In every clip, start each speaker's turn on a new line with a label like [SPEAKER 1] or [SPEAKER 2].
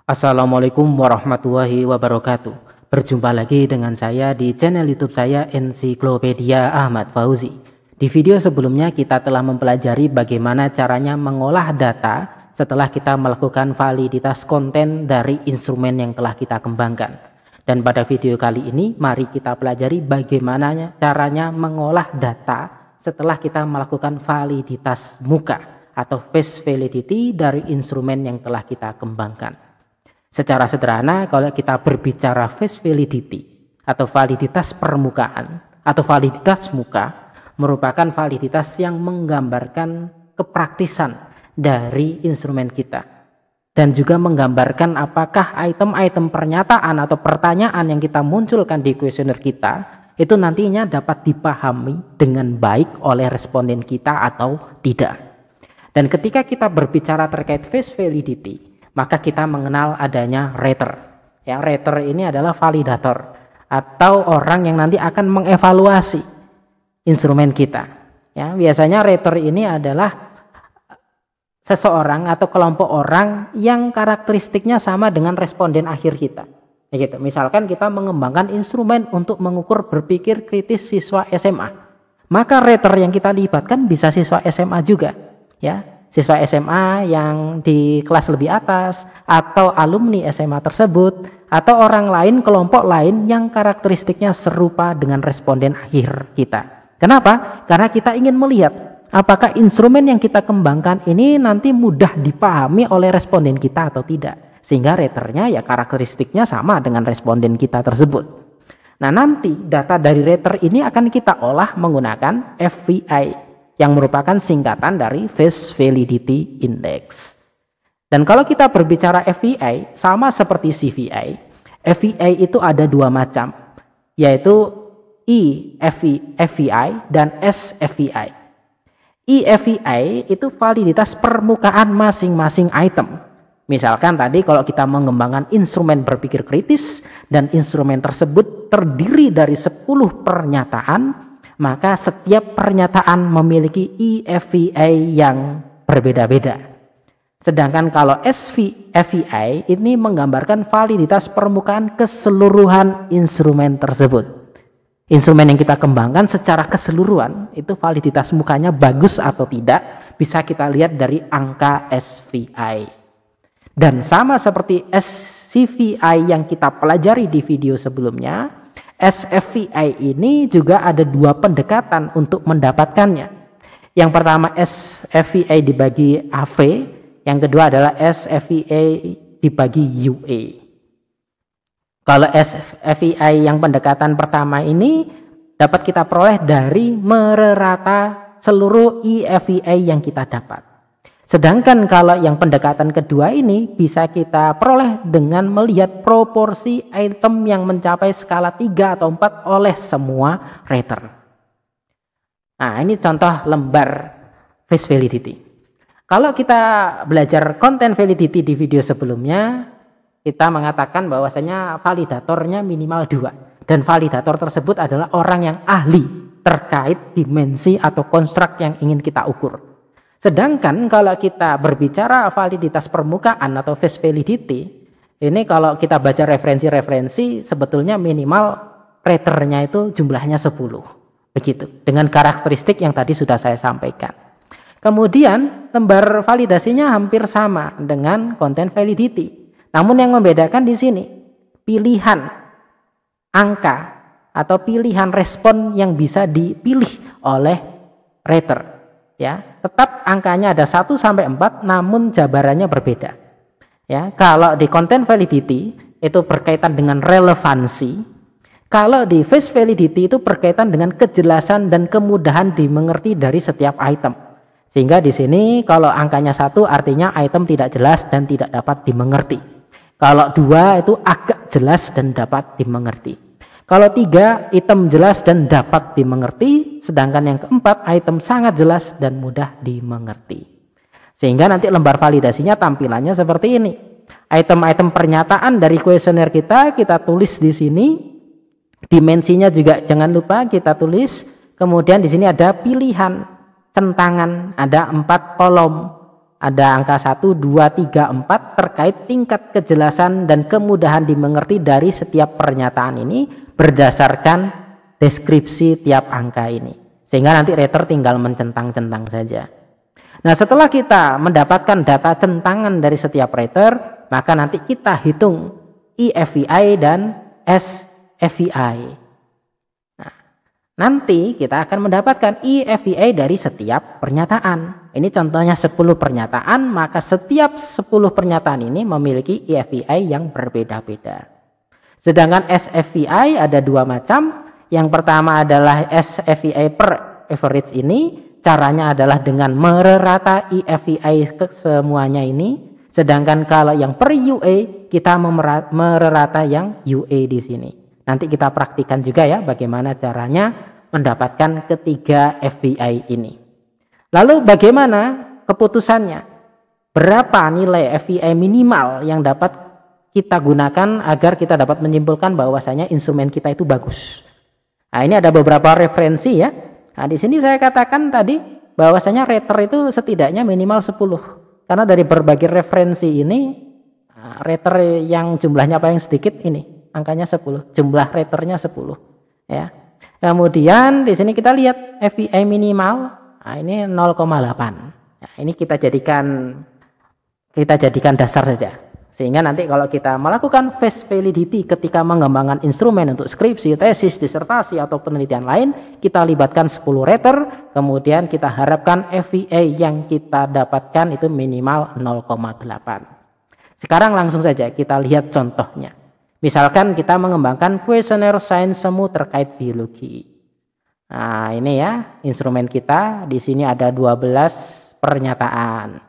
[SPEAKER 1] Assalamualaikum warahmatullahi wabarakatuh. Berjumpa lagi dengan saya di channel YouTube saya Ensiklopedia Ahmad Fauzi. Di video sebelumnya kita telah mempelajari bagaimana caranya mengolah data setelah kita melakukan validitas konten dari instrumen yang telah kita kembangkan. Dan pada video kali ini mari kita pelajari bagaimana caranya mengolah data setelah kita melakukan validitas muka atau face validity dari instrumen yang telah kita kembangkan. Secara sederhana, kalau kita berbicara face validity atau validitas permukaan atau validitas muka, merupakan validitas yang menggambarkan kepraktisan dari instrumen kita dan juga menggambarkan apakah item-item pernyataan atau pertanyaan yang kita munculkan di kuesioner kita itu nantinya dapat dipahami dengan baik oleh responden kita atau tidak. Dan ketika kita berbicara terkait face validity, maka kita mengenal adanya rater. Ya, rater ini adalah validator atau orang yang nanti akan mengevaluasi instrumen kita. Ya, biasanya rater ini adalah seseorang atau kelompok orang yang karakteristiknya sama dengan responden akhir kita. Ya gitu. Misalkan kita mengembangkan instrumen untuk mengukur berpikir kritis siswa SMA, maka rater yang kita libatkan bisa siswa SMA juga. Ya. Siswa SMA yang di kelas lebih atas atau alumni SMA tersebut atau orang lain, kelompok lain yang karakteristiknya serupa dengan responden akhir kita. Kenapa? Karena kita ingin melihat apakah instrumen yang kita kembangkan ini nanti mudah dipahami oleh responden kita atau tidak. Sehingga raternya ya karakteristiknya sama dengan responden kita tersebut. Nah, nanti data dari rater ini akan kita olah menggunakan FVI yang merupakan singkatan dari Face Validity Index. Dan kalau kita berbicara FVI, sama seperti CVI, FVI itu ada dua macam, yaitu EFVI dan SFVI. EFVI itu validitas permukaan masing-masing item. Misalkan tadi kalau kita mengembangkan instrumen berpikir kritis dan instrumen tersebut terdiri dari 10 pernyataan, maka setiap pernyataan memiliki EFVI yang berbeda-beda. Sedangkan kalau SFVI ini menggambarkan validitas permukaan keseluruhan instrumen tersebut. Instrumen yang kita kembangkan secara keseluruhan itu validitas mukanya bagus atau tidak bisa kita lihat dari angka SVI. Dan sama seperti SCVI yang kita pelajari di video sebelumnya, SFVI ini juga ada dua pendekatan untuk mendapatkannya. Yang pertama SFVI dibagi AV, yang kedua adalah SFVI dibagi UA. Kalau SFVI yang pendekatan pertama ini dapat kita peroleh dari merata seluruh EFVI yang kita dapat. Sedangkan kalau yang pendekatan kedua ini bisa kita peroleh dengan melihat proporsi item yang mencapai skala 3 atau 4 oleh semua rater. Nah, ini contoh lembar face validity. Kalau kita belajar content validity di video sebelumnya, kita mengatakan bahwasanya validatornya minimal 2. Dan validator tersebut adalah orang yang ahli terkait dimensi atau konstruk yang ingin kita ukur. Sedangkan kalau kita berbicara validitas permukaan atau face validity, ini kalau kita baca referensi-referensi sebetulnya minimal raternya itu jumlahnya 10. Begitu, dengan karakteristik yang tadi sudah saya sampaikan. Kemudian lembar validasinya hampir sama dengan content validity. Namun yang membedakan di sini pilihan angka atau pilihan respon yang bisa dipilih oleh rater. Ya, tetap angkanya ada 1 sampai 4 namun jabarannya berbeda. Ya, kalau di content validity itu berkaitan dengan relevansi, kalau di face validity itu berkaitan dengan kejelasan dan kemudahan dimengerti dari setiap item. Sehingga di sini kalau angkanya 1 artinya item tidak jelas dan tidak dapat dimengerti. Kalau 2 itu agak jelas dan dapat dimengerti. Kalau 3 item jelas dan dapat dimengerti, sedangkan yang keempat item sangat jelas dan mudah dimengerti. Sehingga nanti lembar validasinya tampilannya seperti ini. Item-item pernyataan dari kuesioner kita tulis di sini. Dimensinya juga jangan lupa kita tulis. Kemudian di sini ada pilihan centangan, ada 4 kolom. ada angka 1, 2, 3, 4 terkait tingkat kejelasan dan kemudahan dimengerti dari setiap pernyataan ini berdasarkan deskripsi tiap angka ini. Sehingga nanti writer tinggal mencentang-centang saja. Nah, setelah kita mendapatkan data centangan dari setiap writer, maka nanti kita hitung EFVI dan SFVI. Nah, nanti kita akan mendapatkan EFVI dari setiap pernyataan. Ini contohnya 10 pernyataan, maka setiap 10 pernyataan ini memiliki EFVI yang berbeda-beda. Sedangkan SFVI ada 2 macam. Yang pertama adalah SFVI per average ini. Caranya adalah dengan merata EFVI ke semuanya ini. Sedangkan kalau yang per UA kita merata yang UA di sini. Nanti kita praktikkan juga ya bagaimana caranya mendapatkan ketiga FVI ini. Lalu bagaimana keputusannya? Berapa nilai FVI minimal yang dapat kita gunakan agar kita dapat menyimpulkan bahwasanya instrumen kita itu bagus? Nah, ini ada beberapa referensi ya. Nah, di sini saya katakan tadi bahwasanya rater itu setidaknya minimal 10. Karena dari berbagai referensi ini, rater yang jumlahnya paling sedikit ini, angkanya 10. Jumlah raternya 10. Ya. Kemudian di sini kita lihat FVI minimal, nah ini 0,8. Nah, ini kita jadikan dasar saja. Sehingga nanti kalau kita melakukan face validity ketika mengembangkan instrumen untuk skripsi, tesis, disertasi, atau penelitian lain, kita libatkan 10 rater, kemudian kita harapkan FVI yang kita dapatkan itu minimal 0,8. Sekarang langsung saja kita lihat contohnya. Misalkan kita mengembangkan kuesioner sains semu terkait biologi. Nah, ini ya instrumen kita, di sini ada 12 pernyataan.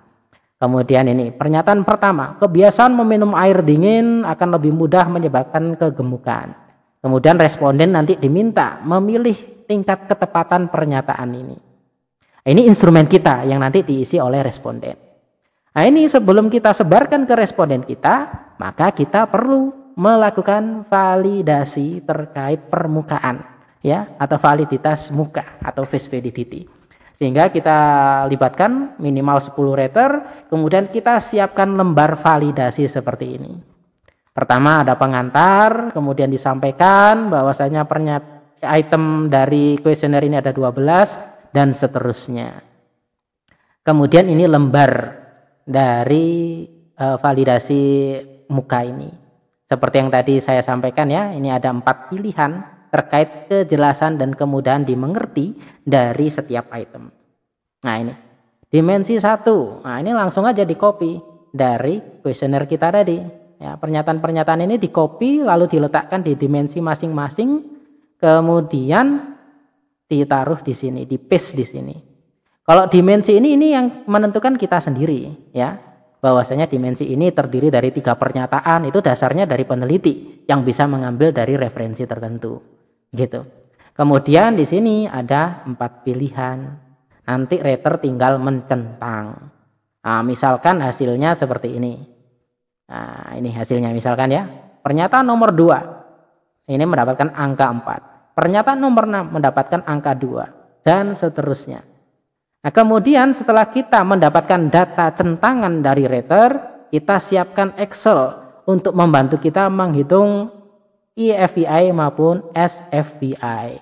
[SPEAKER 1] Kemudian ini pernyataan pertama, kebiasaan meminum air dingin akan lebih mudah menyebabkan kegemukan. Kemudian responden nanti diminta memilih tingkat ketepatan pernyataan ini. Ini instrumen kita yang nanti diisi oleh responden. Nah, ini sebelum kita sebarkan ke responden kita, maka kita perlu melakukan validasi terkait permukaan ya, atau validitas muka atau face validity. Sehingga kita libatkan minimal 10 rater, kemudian kita siapkan lembar validasi seperti ini. Pertama ada pengantar, kemudian disampaikan bahwasanya item dari kuesioner ini ada 12 dan seterusnya. Kemudian ini lembar dari validasi muka ini. Seperti yang tadi saya sampaikan ya, ini ada 4 pilihan terkait kejelasan dan kemudahan dimengerti dari setiap item. Nah ini dimensi 1, nah ini langsung aja di copy dari kuesioner kita tadi ya, pernyataan-pernyataan ini di copy lalu diletakkan di dimensi masing-masing, kemudian ditaruh di sini, di paste di sini. Kalau dimensi ini yang menentukan kita sendiri ya, bahwasanya dimensi ini terdiri dari 3 pernyataan, itu dasarnya dari peneliti yang bisa mengambil dari referensi tertentu. Gitu. Kemudian di sini ada 4 pilihan. Nanti rater tinggal mencentang. Nah, misalkan hasilnya seperti ini. Nah, ini hasilnya misalkan ya. Pernyataan nomor 2 ini mendapatkan angka 4. Pernyataan nomor 6 mendapatkan angka 2 dan seterusnya. Nah, kemudian setelah kita mendapatkan data centangan dari rater, kita siapkan Excel untuk membantu kita menghitung EFVI maupun SFVI.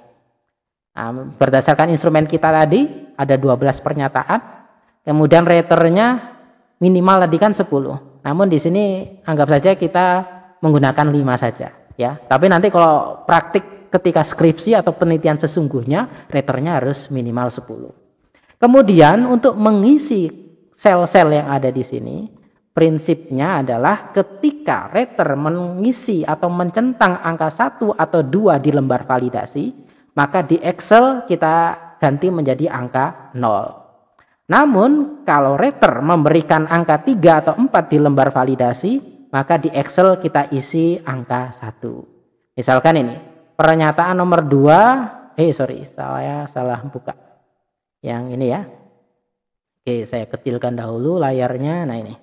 [SPEAKER 1] Nah, berdasarkan instrumen kita tadi ada 12 pernyataan, kemudian raternya minimal tadi kan 10. Namun di sini anggap saja kita menggunakan 5 saja ya. Tapi nanti kalau praktik ketika skripsi atau penelitian sesungguhnya raternya harus minimal 10. Kemudian untuk mengisi sel-sel yang ada di sini, prinsipnya adalah ketika rater mengisi atau mencentang angka 1 atau 2 di lembar validasi, maka di Excel kita ganti menjadi angka 0. Namun kalau rater memberikan angka 3 atau 4 di lembar validasi, maka di Excel kita isi angka 1. Misalkan ini, pernyataan nomor 2, saya salah buka. Yang ini ya. Oke, saya kecilkan dahulu layarnya. Nah ini.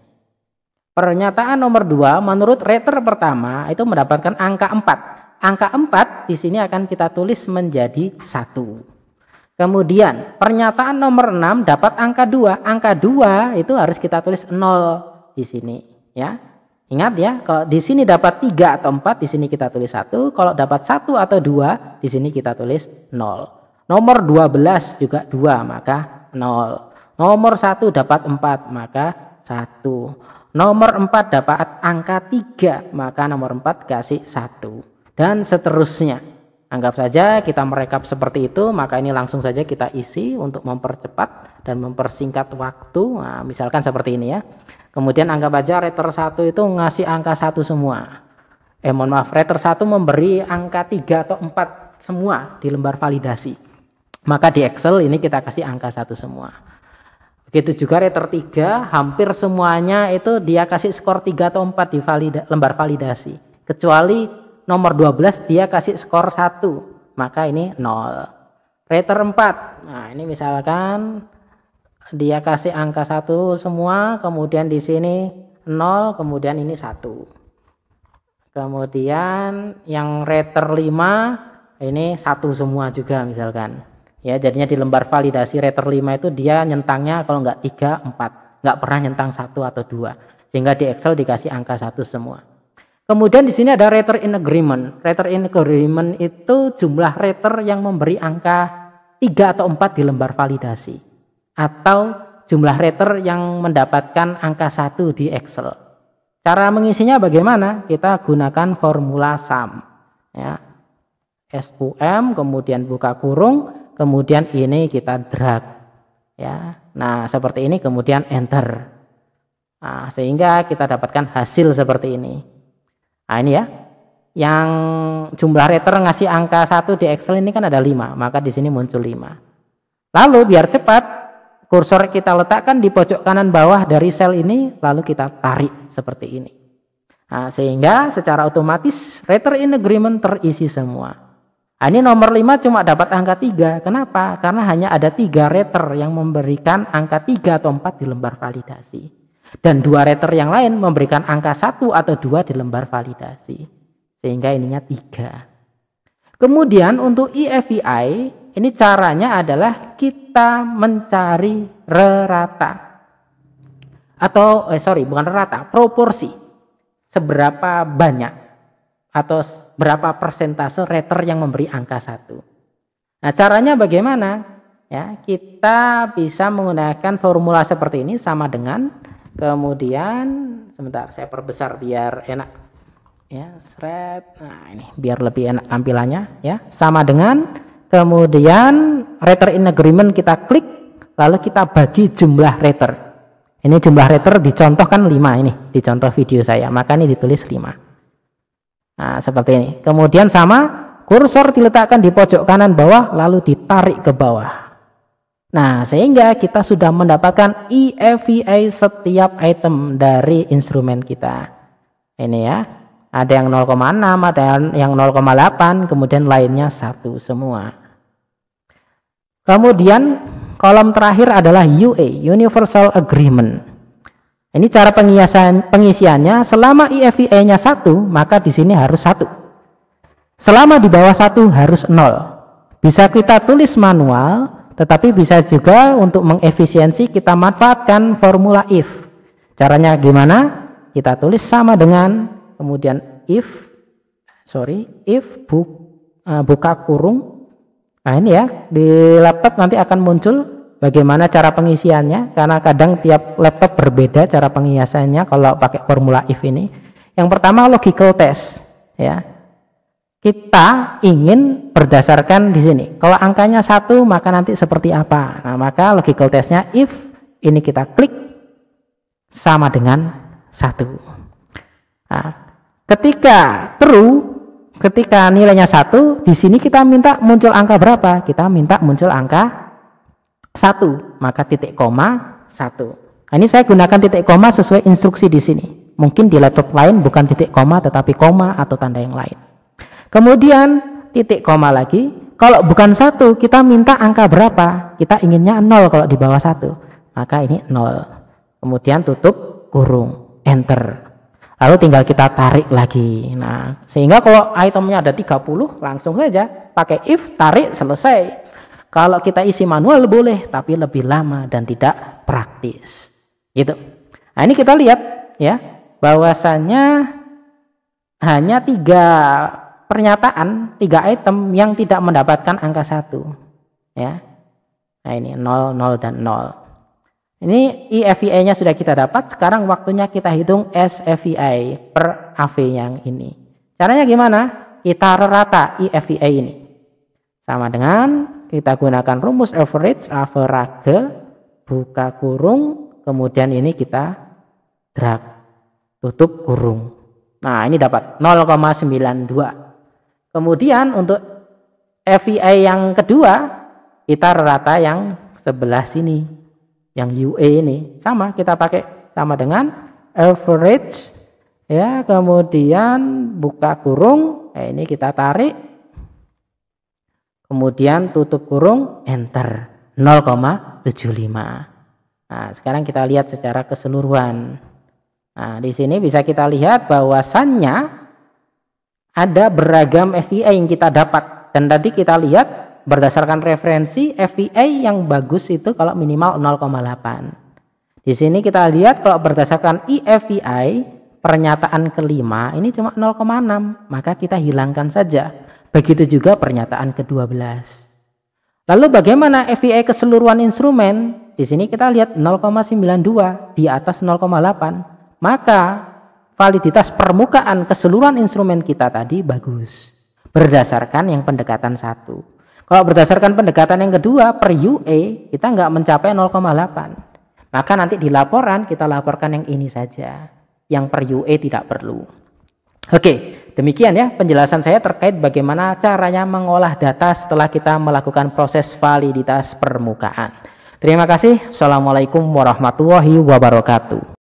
[SPEAKER 1] Pernyataan nomor 2 menurut rater pertama itu mendapatkan angka 4. Angka 4 di sini akan kita tulis menjadi 1. Kemudian pernyataan nomor 6 dapat angka 2. Angka 2 itu harus kita tulis 0 di sini ya. Ingat ya, kalau di sini dapat 3 atau 4, di sini kita tulis 1. Kalau dapat 1 atau 2, di sini kita tulis 0. Nomor 12 juga 2, maka 0. Nomor 1 dapat 4, maka 1. Nomor 4 dapat angka 3, maka nomor 4 kasih 1. Dan seterusnya. Anggap saja kita merekap seperti itu, maka ini langsung saja kita isi untuk mempercepat dan mempersingkat waktu. Nah, misalkan seperti ini ya. Kemudian anggap aja writer 1 itu ngasih angka 1 semua. Mohon maaf, writer 1 memberi angka 3 atau 4 semua di lembar validasi. Maka di Excel ini kita kasih angka 1 semua. Begitu juga writer 3, hampir semuanya itu dia kasih skor 3 atau 4 di lembar validasi. Kecuali nomor 12 dia kasih skor 1, maka ini 0. Writer 4, nah ini misalkan dia kasih angka 1 semua, kemudian di sini 0, kemudian ini 1. Kemudian yang writer 5 ini 1 semua juga misalkan. Ya, jadinya di lembar validasi writer 5 itu dia nyentangnya kalau nggak 3, 4. Nggak pernah nyentang 1 atau 2. Sehingga di Excel dikasih angka 1 semua. Kemudian di sini ada writer in agreement. Writer in agreement itu jumlah writer yang memberi angka 3 atau 4 di lembar validasi. Atau jumlah writer yang mendapatkan angka 1 di Excel. Cara mengisinya bagaimana? Kita gunakan formula sum. Ya. SUM, kemudian buka kurung, kemudian ini kita drag. Ya. Nah seperti ini, kemudian enter. Nah, sehingga kita dapatkan hasil seperti ini. Nah ini ya, yang jumlah writer ngasih angka 1 di Excel ini kan ada 5, maka di sini muncul 5. Lalu biar cepat, kursor kita letakkan di pojok kanan bawah dari sel ini, lalu kita tarik seperti ini. Nah, sehingga secara otomatis writer in agreement terisi semua. Nah, ini nomor 5 cuma dapat angka 3, kenapa? Karena hanya ada 3 writer yang memberikan angka 3 atau 4 di lembar validasi. Dan 2 writer yang lain memberikan angka 1 atau 2 di lembar validasi. Sehingga ininya 3. Kemudian untuk EFEI, ini caranya adalah kita mencari rata. Atau, bukan rata, proporsi. Seberapa banyak atau berapa persentase writer yang memberi angka 1. Nah caranya bagaimana? Ya, kita bisa menggunakan formula seperti ini sama dengan, kemudian sebentar saya perbesar biar enak ya, nah ini biar lebih enak tampilannya ya, sama dengan, kemudian writer in agreement kita klik, lalu kita bagi jumlah writer. Ini jumlah writer dicontohkan 5, ini di contoh video saya, maka ini ditulis 5. Nah seperti ini, kemudian sama, kursor diletakkan di pojok kanan bawah lalu ditarik ke bawah. Nah, sehingga kita sudah mendapatkan EFEI setiap item dari instrumen kita. Ini ya, ada yang 0,6, ada yang 0,8, kemudian lainnya 1 semua. Kemudian kolom terakhir adalah UA, Universal Agreement. Ini cara pengisiannya, selama EFEI-nya 1, maka di sini harus 1. Selama di bawah 1 harus 0. Bisa kita tulis manual, tetapi bisa juga untuk mengefisiensi kita manfaatkan formula if. Caranya gimana? Kita tulis sama dengan, kemudian if buka kurung. Nah ini ya, di laptop nanti akan muncul bagaimana cara pengisiannya, karena kadang tiap laptop berbeda cara pengisiannya kalau pakai formula if ini. Yang pertama logical test ya. Kita ingin berdasarkan di sini. Kalau angkanya 1 maka nanti seperti apa? Nah, maka logical testnya if ini kita klik sama dengan 1. Nah, ketika true, ketika nilainya 1, di sini kita minta muncul angka berapa? Kita minta muncul angka 1, maka titik koma 1. Nah, ini saya gunakan titik koma sesuai instruksi di sini. Mungkin di laptop lain bukan titik koma tetapi koma atau tanda yang lain. Kemudian titik koma lagi, kalau bukan 1 kita minta angka berapa? Kita inginnya 0 kalau di bawah 1, maka ini 0. Kemudian tutup kurung, enter. Lalu tinggal kita tarik lagi. Nah, sehingga kalau itemnya ada 30 langsung saja pakai if, tarik, selesai. Kalau kita isi manual boleh, tapi lebih lama dan tidak praktis. Gitu. Nah, ini kita lihat ya, bahwasannya hanya 3 pernyataan, 3 item yang tidak mendapatkan angka 1. Ya. Nah, ini 0, 0 dan 0. Ini EFVI-nya sudah kita dapat, sekarang waktunya kita hitung SFVI per AV yang ini. Caranya gimana? Kita rata EFVI ini. Sama dengan kita gunakan rumus average, buka kurung, kemudian ini kita drag, tutup kurung. Nah, ini dapat 0,92. Kemudian untuk FVI yang kedua, kita rata yang sebelah sini, yang UE ini. Sama, kita pakai sama dengan average, ya, kemudian buka kurung, ini kita tarik, kemudian tutup kurung, enter, 0,75. Nah, sekarang kita lihat secara keseluruhan. Nah, di sini bisa kita lihat bahwasannya ada beragam FVI yang kita dapat. Dan tadi kita lihat berdasarkan referensi FVI yang bagus itu kalau minimal 0,8. Di sini kita lihat kalau berdasarkan EFVI pernyataan kelima ini cuma 0,6, maka kita hilangkan saja. Begitu juga pernyataan ke-12. Lalu bagaimana FVI keseluruhan instrumen? Di sini kita lihat 0,92 di atas 0,8. Maka validitas permukaan keseluruhan instrumen kita tadi bagus. Berdasarkan yang pendekatan 1. Kalau berdasarkan pendekatan yang kedua per UE kita nggak mencapai 0,8. Maka nanti di laporan kita laporkan yang ini saja. Yang per UE tidak perlu. Oke, demikian ya penjelasan saya terkait bagaimana caranya mengolah data setelah kita melakukan proses validitas permukaan. Terima kasih. Assalamualaikum warahmatullahi wabarakatuh.